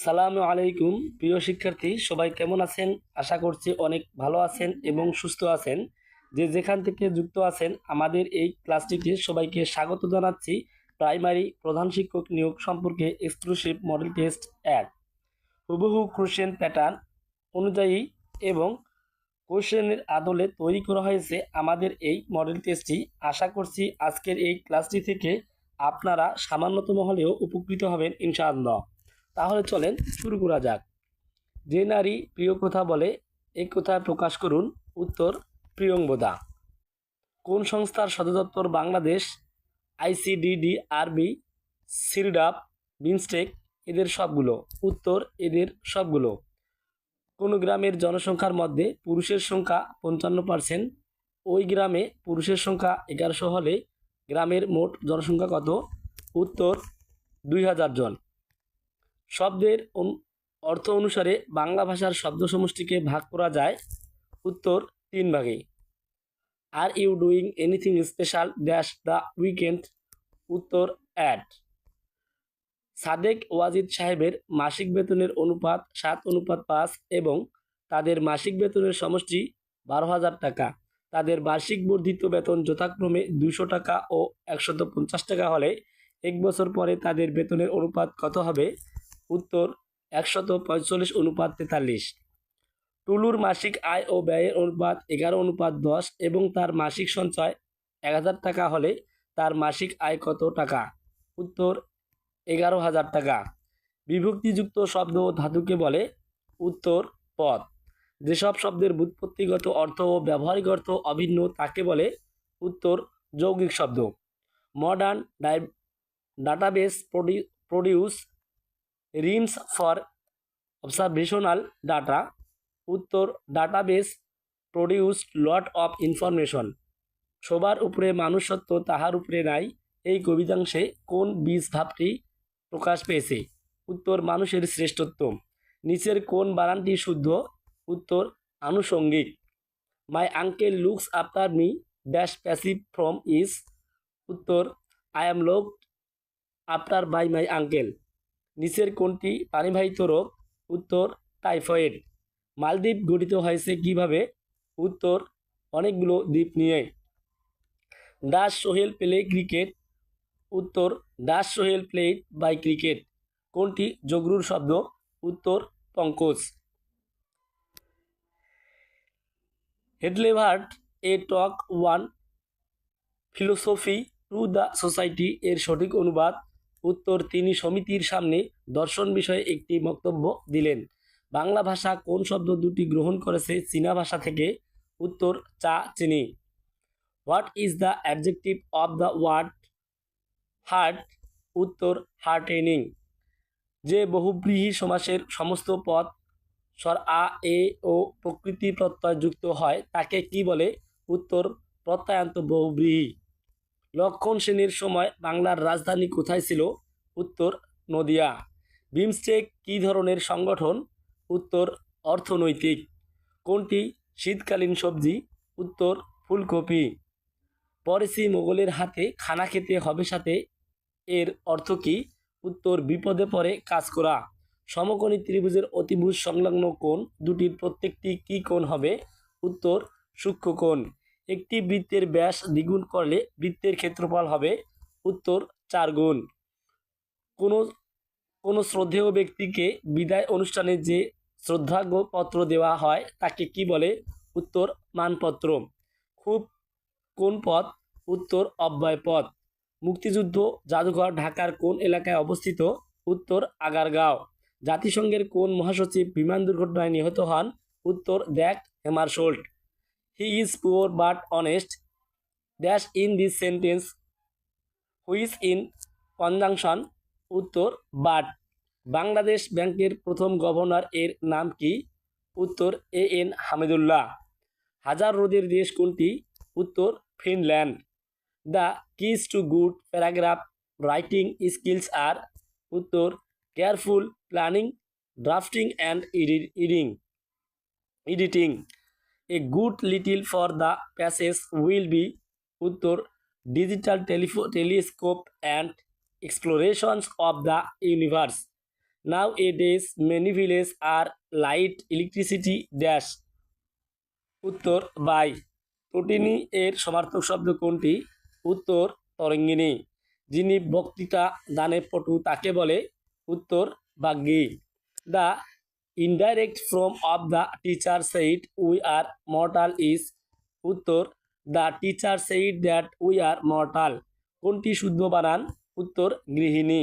আসসালামু আলাইকুম প্রিয় শিক্ষার্থী, সবাই কেমন আছেন? আশা করছি অনেক ভালো আছেন এবং সুস্থ আছেন। যে যেখান থেকে যুক্ত আছেন আমাদের এই ক্লাসটিতে সবাইকে স্বাগত জানাচ্ছি। প্রাইমারি প্রধান শিক্ষক নিয়োগ সম্পর্কে এক্সক্লুসিভ মডেল টেস্ট 1 হুবহু কোশ্চেন প্যাটার্ন অনুযায়ী এবং কোশ্চেনের আদলে তৈরি করা হয়েছে আমাদের এই মডেল টেস্টটি। আশা করছি আজকের এই ক্লাসটি থেকে আপনারা সামান্যতম হলেও উপকৃত হবেন ইনশাআল্লাহ। তাহলে চলেন শুরু করা যাক। যে নারী প্রিয় কথা বলে এই কথা প্রকাশ করুন। উত্তর প্রিয়ঙ্বদা। কোন সংস্থার সদর দপ্তর বাংলাদেশ? আইসিডিডিআরবি, সিরডাপ, বিমস্টেক, এদের সবগুলো। উত্তর এদের সবগুলো। কোন গ্রামের জনসংখ্যার মধ্যে পুরুষের সংখ্যা 55%? ওই গ্রামে পুরুষের সংখ্যা 1100 হলে গ্রামের মোট জনসংখ্যা কত? উত্তর 2000 জন। শব্দের অর্থ অনুসারে বাংলা ভাষার শব্দ সমষ্টিকে ভাগ করা যায়। উত্তর 3 ভাগে। Are you doing anything special dash the weekend? উত্তর অ্যাট। সাদেক ওয়াজিদ সাহেবের মাসিক বেতনের অনুপাত 7:5 এবং তাদের মাসিক বেতনের সমষ্টি 12,000 টাকা। তাদের বার্ষিক বর্ধিত বেতন যথাক্রমে 200 টাকা ও 150 টাকা হলে 1 বছর পরে তাদের বেতনের অনুপাত কত হবে? উত্তর 145:43। টুলুর মাসিক আয় ও ব্যয়ের অনুপাত 11:10 এবং তার মাসিক সঞ্চয় 1000 টাকা হলে তার মাসিক আয় কত টাকা? উত্তর 11,000 টাকা। বিভক্তিযুক্ত শব্দ ও ধাতুকে বলে? উত্তর পদ। যেসব শব্দের ব্যুৎপত্তিগত অর্থ ও ব্যবহারিক অর্থ অভিন্ন তাকে বলে? উত্তর যৌগিক শব্দ। Modern database produce reams for observational data? উত্তর database produce lot of information. সবার উপরে মানুষ সত্য তাহার উপরে নাই, এই কবিতাংশে কোন বীজ ভাবটি প্রকাশ পেয়েছে? উত্তর মানুষের শ্রেষ্ঠত্ব। নিচের কোন বানানটি শুদ্ধ? উত্তর আনুষঙ্গিক। My uncle looks after me dash passive form is? উত্তর I am looked after by my uncle. নিচের কোনটি পানিবাহিত রোগ? উত্তর টাইফয়েড। মালদ্বীপ গঠিত হয়েছে কিভাবে? উত্তর অনেকগুলো দ্বীপ নিয়ে। Does Sohel play cricket? উত্তর does Sohel played by cricket. কোনটি জগরুর শব্দ? উত্তর পঙ্কজ। He delivered a talk on philosophy to the society এর সঠিক অনুবাদ? উত্তর তিনি সমিতির সামনে দর্শন বিষয়ে একটি বক্তব্য দিলেন। বাংলা ভাষা কোন শব্দ দুটি গ্রহণ করেছে চীনা ভাষা থেকে? উত্তর চা, চিনি। What is the adjective of the word heart? উত্তর হার্টেনিং। যে বহুব্রীহি সমাসের সমস্ত পদ স্বর আ, এ ও প্রকৃতি প্রত্যয় যুক্ত হয় তাকে কি বলে? উত্তর প্রত্যয়ান্ত বহুব্রীহি। লক্ষণ সেনের সময় বাংলার রাজধানী কোথায় ছিল? উত্তর নদিয়া। বিমস্টেক কী ধরনের সংগঠন? উত্তর অর্থনৈতিক। কোনটি শীতকালীন সবজি? উত্তর ফুলকপি। পরেছি মোগলের হাতে খানা খেতে হবে সাথে এর অর্থ কী? উত্তর বিপদে পড়ে কাজ করা। সমকোণী ত্রিভুজের অতিভুজ সংলগ্ন কোণ দুটির প্রত্যেকটি কী কোণ হবে? উত্তর সূক্ষ্মকোণ। একটি বৃত্তের ব্যাস দ্বিগুণ করলে বৃত্তের ক্ষেত্রফল হবে? উত্তর 4 গুণ। কোনো কোনো শ্রদ্ধেয় ব্যক্তিকে বিদায় অনুষ্ঠানে যে শ্রদ্ধাপত্র দেওয়া হয় তাকে কি বলে? উত্তর মানপত্র। খুব কোন পদ? উত্তর অব্যয় পদ। মুক্তিযুদ্ধ জাদুঘর ঢাকার কোন এলাকায় অবস্থিত? উত্তর আগারগাঁও। জাতিসংঘের কোন মহাসচিব বিমান দুর্ঘটনায় নিহত হন? উত্তর দ্যাক Hammarskjöld. He is poor but honest dash in this sentence which in conjunction? উত্তর বাট। বাংলাদেশ ব্যাংকের প্রথম গভর্নর এর নাম কি? উত্তর এ.এন. হামিদুল্লাহ। হাজার হ্রদের দেশ কোনটি? উত্তর Finland. The keys to good paragraph writing skills are? উত্তর careful planning, drafting and editing. A good title for the passage will be? উত্তর digital telescope and explorations of the universe. Nowadays many village are light electricity dash. উত্তর by. তটিনী এর সমার্থক শব্দ কোনটি? উত্তর তরঙ্গিনী। যিনি বক্তৃতা দানে পটু তাকে বলে? উত্তর বাগ্মী। The indirect form of the teacher said we are mortal is. উত্তর the teacher said that we are mortal. কোনটি শুদ্ধ বানান? উত্তর গৃহিণী।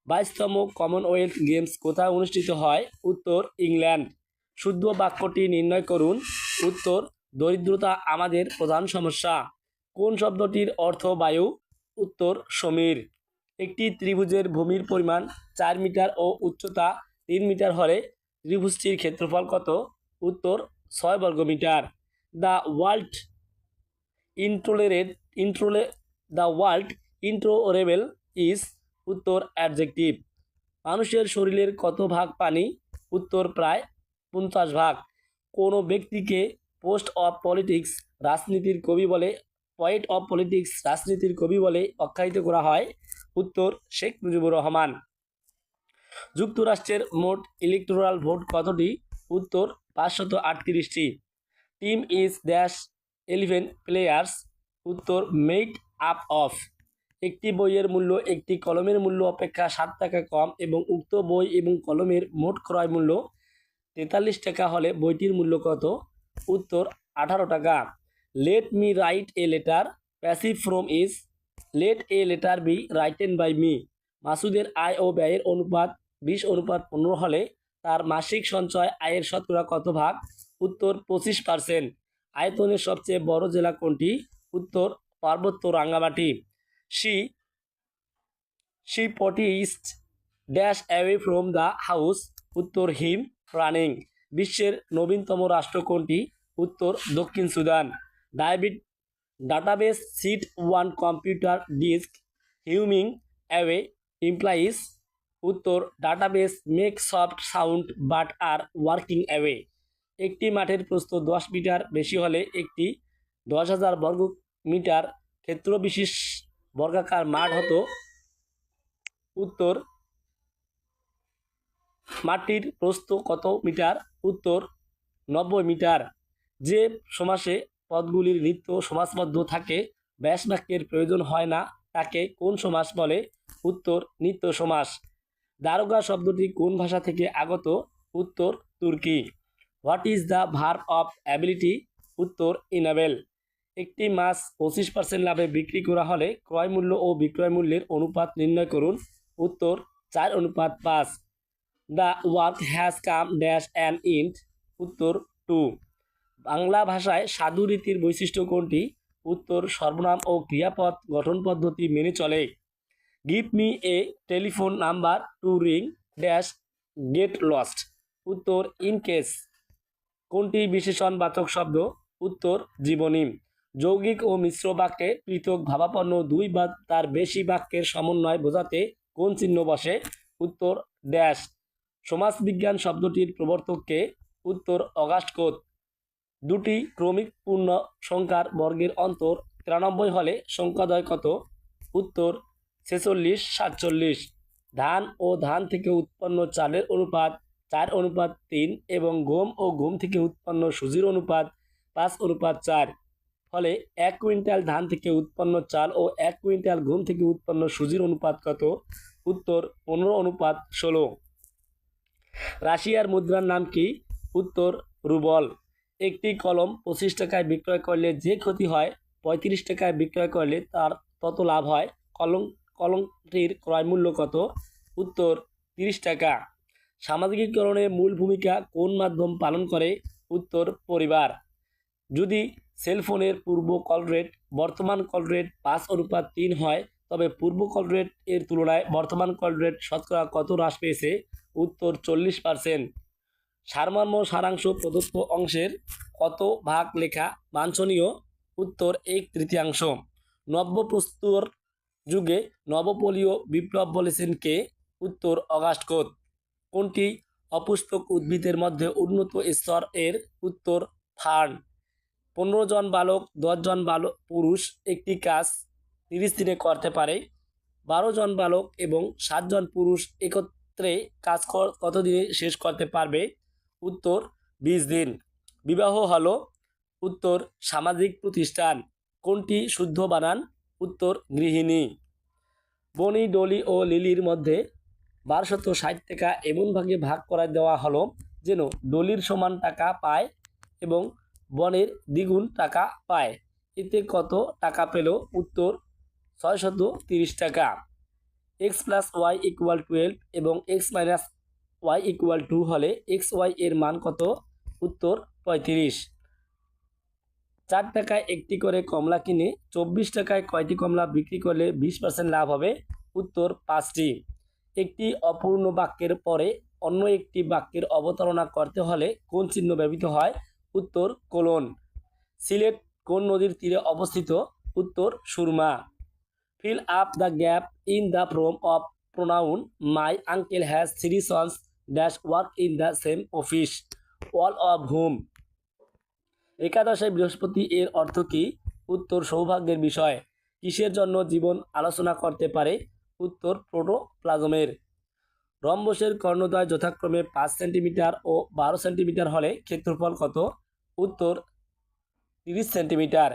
22তম কমনওয়েলথ গেমস কোথায় অনুষ্ঠিত হয়? উত্তর ইংল্যান্ড। শুদ্ধ বাক্যটি নির্ণয় করুন। উত্তর দরিদ্রতা আমাদের প্রধান সমস্যা। কোন শব্দটির অর্থ বায়ু? উত্তর সমীর। একটি ত্রিভুজের ভূমির পরিমাণ 4 মিটার ও উচ্চতা 3 মিটার হলে ত্রিভুজটির ক্ষেত্রফল কত? উত্তর 6 বর্গমিটার। দ্য ওয়ার্ল্ড ইন্ট্রোলেরেট ইন্ট্রোলে দ্য ওয়ার্ল্ড ইন্ট্রোরেবল ইজ। উত্তর অ্যাডজেক্টিভ। মানুষের শরীরের কত ভাগ পানি? উত্তর প্রায় 50 ভাগ। কোনো ব্যক্তিকে পোস্ট অফ পলিটিক্স রাজনীতির কবি বলে পয়েট অফ পলিটিক্স রাজনীতির কবি বলে আখ্যায়িত করা হয়? উত্তর শেখ মুজিবুর রহমান। যুক্তরাষ্ট্রের মোট ইলেকটোরাল ভোট কতটি? উত্তর 538টি। Team is dash 11 players. উত্তর মেড আপ অফ। একটি বইয়ের মূল্য একটি কলমের মূল্য অপেক্ষা 7 টাকা কম এবং উক্ত বই এবং কলমের মোট ক্রয় মূল্য 43 টাকা হলে বইটির মূল্য কত? উত্তর 18 টাকা। Let me write a letter. Passive form is. Let a letter be written by me. মাসুদের আয় ও ব্যয়ের অনুপাত 20:15 হলে তার মাসিক সঞ্চয় আয়ের শতকরা কত ভাগ? উত্তর 25%। আয়তনের সবচেয়ে বড় জেলা কোনটি? উত্তর পার্বত্য রাঙ্গামাটি। শি শি পটিস্ট dash away from the house. উত্তর হিম রানিং। বিশ্বের নবীনতম রাষ্ট্র কোনটি? উত্তর দক্ষিণ Sudan. Database sit on computer disk humming away implies. উত্তর database make soft sound but are working away. একটি মাঠের প্রস্থ 10 মিটার বেশি হলে একটি 10,000 বর্গ মিটার ক্ষেত্রবিশেষ বর্গাকার মাঠ হতো। উত্তর মাঠটির প্রস্থ কত মিটার? উত্তর 90 মিটার। যে সমাসে পদগুলির নিত্য সমাসবদ্ধ থাকে ব্যাস বাক্যের প্রয়োজন হয় না তাকে কোন সমাস বলে? উত্তর নিত্য সমাস। দারোগা শব্দটি কোন ভাষা থেকে আগত? উত্তর তুর্কি। What is the verb of ability? উত্তর ইনাবেল। একটি মাছ 25% লাভে বিক্রি করা হলে ক্রয় মূল্য ও বিক্রয় মূল্যের অনুপাত নির্ণয় করুন। উত্তর 4:5। The work has come dash an end. উত্তর 2। বাংলা ভাষায় সাধু রীতির বৈশিষ্ট্য কোনটি? উত্তর সর্বনাম ও ক্রিয়াপদ গঠন পদ্ধতি মেনে চলে। Give me a telephone number to ring dash get lost. উত্তর ইন কেস। কোনটি বিশেষণবাচক শব্দ? উত্তর জীবনী। যৌগিক ও মিশ্র বাক্যে পৃথক ভাবাপন্ন দুই বা তার বেশি বাক্যের সমন্বয় বোঝাতে কোন চিহ্ন বসে? উত্তর ড্যাশ। সমাজবিজ্ঞান শব্দটির প্রবর্তককে? উত্তর অগাস্ট কোত। দুটি ক্রমিক পূর্ণ সংখ্যার বর্গের অন্তর 93 হলে সংখ্যাদ্বয় কত? উত্তর 46, 47। ধান ও ধান থেকে উৎপন্ন চালের অনুপাত 4:3 এবং গম ও গম থেকে উৎপন্ন সুজির অনুপাত 5:4। ফলে 1 কুইন্টাল ধান থেকে উৎপন্ন চাল ও 1 কুইন্টাল গম থেকে উৎপন্ন সুজির অনুপাত কত? উত্তর 15:16। রাশিয়ার মুদ্রার নাম কি? উত্তর রুবল। একটি কলম 25 টাকায় বিক্রয় করলে যে ক্ষতি হয় 35 টাকায় বিক্রয় করলে তার তত লাভ হয়। কলমটির ক্রয় মূল্য কত? উত্তর 30 টাকা। সামাজিকীকরণে মূল ভূমিকা কোন মাধ্যম পালন করে? উত্তর পরিবার। যদি সেলফোনের পূর্ব কল রেট বর্তমান কল রেট 5:3 হয় তবে পূর্ব কল রেট এর তুলনায় বর্তমান কল রেট শতকরা কত হ্রাস পেয়েছে? উত্তর 40%। সারমর্ম সারাংশ প্রদত্ত অংশের কত ভাগ লেখা বাঞ্ছনীয়? উত্তর 1/3। নব্যপ্রস্তর যুগে নবপলীয় বিপ্লব বলেছেন কে? উত্তর অগাস্ট কোত। কোনটি অপুষ্পক উদ্ভিদের মধ্যে উন্নত স্তর এর? উত্তর ফার্ন। 15 জন বালক 10 জন বালক পুরুষ একটি কাজ 30 দিনে করতে পারে। 12 জন বালক এবং 7 জন পুরুষ ক্ষেত্রে কাজ কতদিনে শেষ করতে পারবে? উত্তর 20 দিন। বিবাহ হলো? উত্তর সামাজিক প্রতিষ্ঠান। কোনটি শুদ্ধ বানান? উত্তর গৃহিণী। বনি, ডলি ও লিলির মধ্যে 1260 টাকা এমন ভাগে ভাগ করে দেওয়া হলো যেন ডলির সমান টাকা পায় এবং বনের দ্বিগুণ টাকা পায়। এতে কত টাকা পেল? উত্তর 630 টাকা। এক্স প্লাস ওয়াই ইকুয়াল 12 এবং এক্স মাইনাস ওয়াই ইকুয়াল 2 হলে এক্স ওয়াই এর মান কত? উত্তর 35। 4 টাকায় একটি করে কমলা কিনে 24 টাকায় কয়টি কমলা বিক্রি করলে 20% লাভ হবে? উত্তর 5টি। একটি অপূর্ণ বাক্যের পরে অন্য একটি বাক্যের অবতারণা করতে হলে কোন চিহ্ন ব্যবহৃত হয়? উত্তর কোলন। সিলেট কোন নদীর তীরে অবস্থিত? উত্তর Surma. Fill up the gap in the form of pronoun my uncle has 3 sons dash work in the same office all of whom. একাদশায় বৃহস্পতি এর অর্থ কি? উত্তর সৌভাগ্যের বিষয়। কিসের জন্য জীবন আলোচনা করতে পারে? উত্তর প্রোটোপ্লাজমের। রম্বসের কর্ণদ্বয় যথাক্রমে 5 সেন্টিমিটার ও 12 সেন্টিমিটার হলে ক্ষেত্রফল কত? উত্তর 30 সেন্টিমিটার।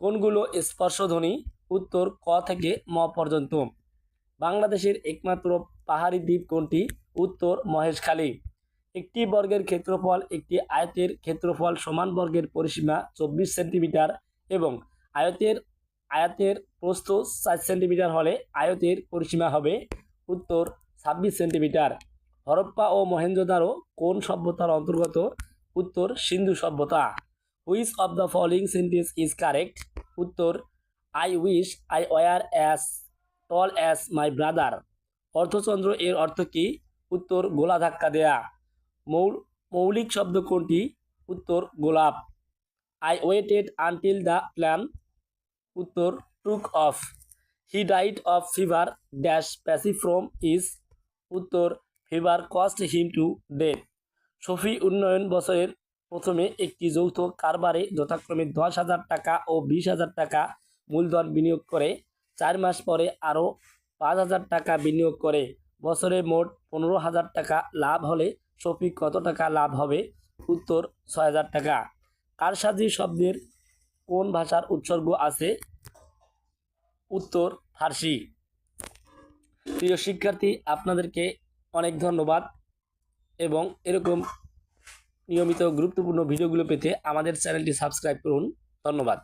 কোনগুলো স্পর্শধ্বনি? উত্তর ক থেকে ম পর্যন্ত। বাংলাদেশের একমাত্র পাহাড়ি দ্বীপ কোনটি? উত্তর মহেশখালী। একটি বর্গের ক্ষেত্রফল একটি আয়তের ক্ষেত্রফল সমান বর্গের পরিসীমা 24 সেন্টিমিটার এবং আয়তের প্রস্থ 4 সেন্টিমিটার হলে আয়তের পরিসীমা হবে? উত্তর 26 সেন্টিমিটার। হরপ্পা ও মহেঞ্জোদারো কোন সভ্যতার অন্তর্গত? উত্তর সিন্ধু সভ্যতা। Which of the following sentence is correct? উত্তর I wish I were as tall as my brother. অর্ধচন্দ্র এর অর্থ কি? উত্তর গোলা ধাক্কা দেয়া। মৌলিক শব্দ কোনটি? উত্তর গোলাপ। I waited until the plane. উত্তর took off. He died of fever dash passive form is. উত্তর fever caused him to death. সফি উন্নয়ন বছরের প্রথমে একটি যৌথ কারবারে যথাক্রমে 10,000 টাকা ও 20,000 টাকা মূলধন বিনিয়োগ করে 4 মাস পরে আরও 5,000 টাকা বিনিয়োগ করে বছরে মোট 15,000 টাকা লাভ হলে সফি কত টাকা লাভ হবে? উত্তর 6,000 টাকা। কারসাজি শব্দের কোন ভাষার উৎসর্গ আছে? উত্তর ফার্সি। প্রিয় শিক্ষার্থী, আপনাদেরকে অনেক ধন্যবাদ এবং এরকম নিয়মিত গুরুত্বপূর্ণ ভিডিওগুলো পেতে আমাদের চ্যানেলটি সাবস্ক্রাইব করুন। ধন্যবাদ।